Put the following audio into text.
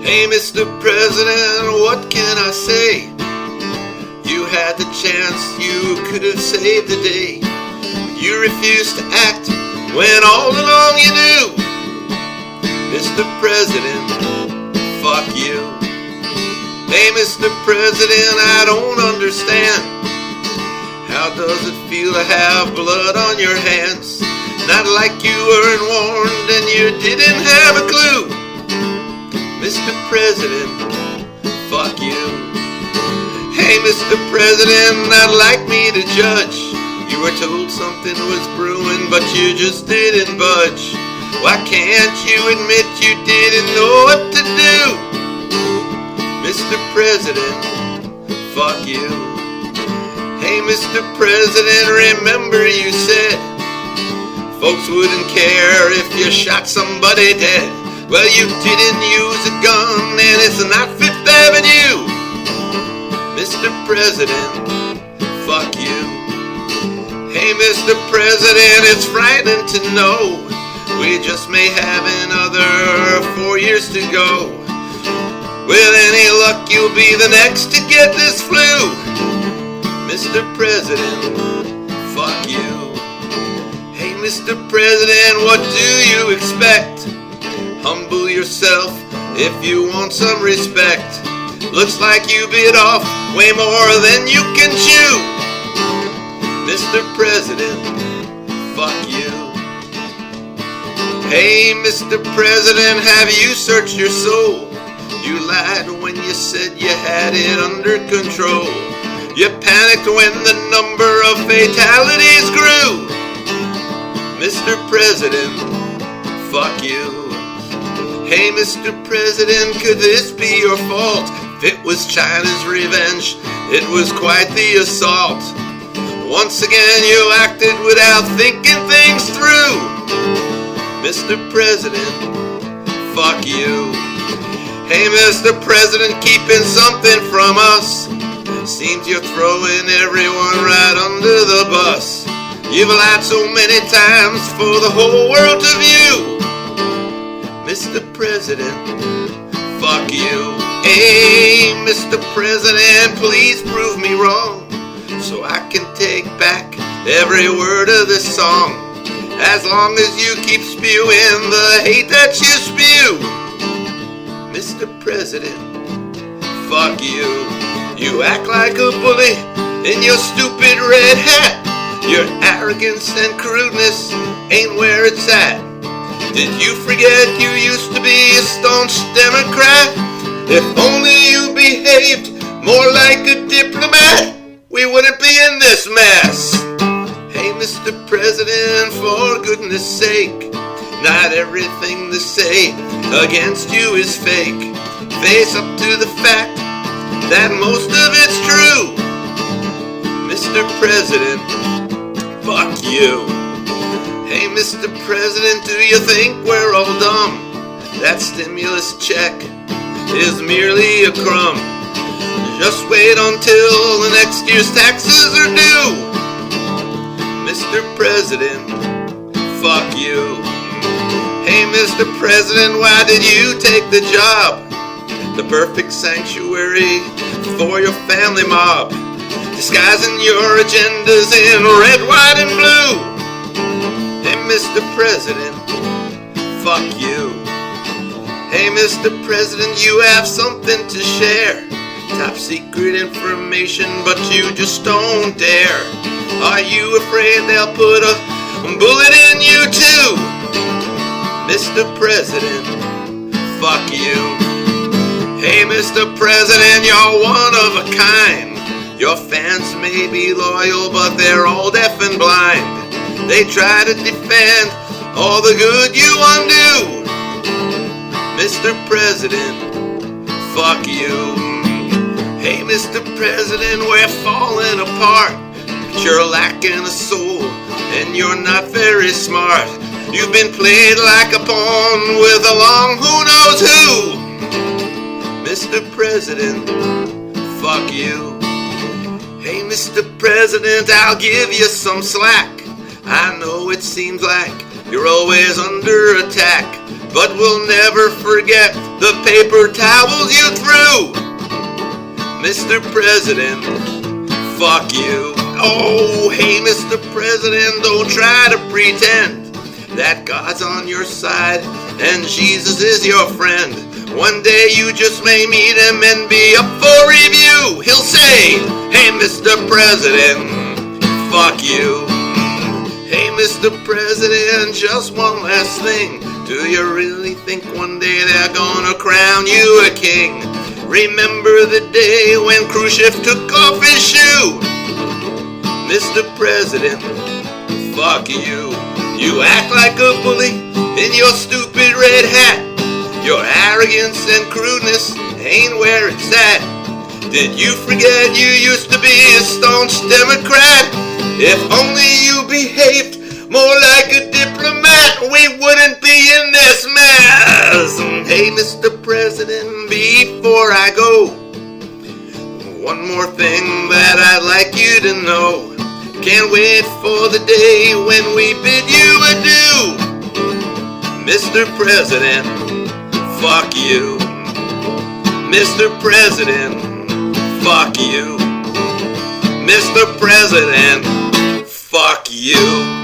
Hey, Mr. President, what can I say? You had the chance, you could have saved the day. You refused to act when all along you knew. Mr. President, fuck you. Hey, Mr. President, I don't understand. How does it feel to have blood on your hands? Not like you weren't warned and you didn't have a clue. Mr. President, fuck you. Hey, Mr. President, I'd like me to judge. You were told something was brewing, but you just didn't budge. Why can't you admit you didn't know what to do? Mr. President, fuck you. Hey, Mr. President, remember you said folks wouldn't care if you shot somebody dead. Well, you didn't use a gun, and it's not Fifth Avenue. Mr. President, fuck you. Hey, Mr. President, it's frightening to know we just may have another 4 years to go. With any luck, you'll be the next to get this flu. Mr. President, fuck you. Hey, Mr. President, what do you expect? Humble yourself if you want some respect. Looks like you bit off way more than you can chew. Mr. President, fuck you. Hey, Mr. President, have you searched your soul? You lied when you said you had it under control. You panicked when the number of fatalities grew. Mr. President, fuck you. Hey, Mr. President, could this be your fault? If it was China's revenge, it was quite the assault. Once again, you acted without thinking things through. Mr. President, fuck you. Hey, Mr. President, keeping something from us. Seems you're throwing everyone right under the bus. You've lied so many times for the whole world to view. Mr. President, fuck you. Hey, Mr. President, please prove me wrong so I can take back every word of this song. As long as you keep spewing the hate that you spew. Mr. President, fuck you. You act like a bully in your stupid red hat. Your arrogance and crudeness ain't where it's at. Did you forget you used to be a staunch Democrat? If only you behaved more like a diplomat, we wouldn't be in this mess. Hey, Mr. President, for goodness sake, not everything they say against you is fake. Face up to the fact that most of it's true. Mr. President, fuck you. Hey, Mr. President, do you think we're all dumb? That stimulus check is merely a crumb. Just wait until the next year's taxes are due. Mr. President, fuck you. Hey, Mr. President, why did you take the job? The perfect sanctuary for your family mob, disguising your agendas in red, white, and blue. Hey, Mr. President, fuck you. Hey, Mr. President, you have something to share. Top secret information, but you just don't dare. Are you afraid they'll put a bullet in you too? Mr. President, fuck you. Hey, Mr. President, you're one of a kind. Your fans may be loyal, but they're all deaf and blind. They try to defend all the good you undo. Mr. President, fuck you. Hey, Mr. President, we're falling apart. But you're lacking a soul, and you're not very smart. You've been played like a pawn with a long who knows who. Mr. President, fuck you. Hey, Mr. President, I'll give you some slack. I know it seems like you're always under attack, but we'll never forget the paper towels you threw. Mr. President, fuck you. Oh, hey, Mr. President, don't try to pretend that God's on your side and Jesus is your friend. One day you just may meet him and be up for review. He'll say, hey, Mr. President, fuck you. Hey, Mr. President, just one last thing. Do you really think one day they're gonna crown you a king? Remember the day when Khrushchev took off his shoe? Mr. President, fuck you. You act like a bully in your stupid red hat. Your arrogance and crudeness ain't where it's at. Did you forget you used to be a staunch Democrat? If only you behaved more like a diplomat, we wouldn't be in this mess. Hey, Mr. President, before I go, one more thing that I'd like you to know. Can't wait for the day when we bid you adieu. Mr. President, fuck you. Mr. President, fuck you. Mr. President, fuck you.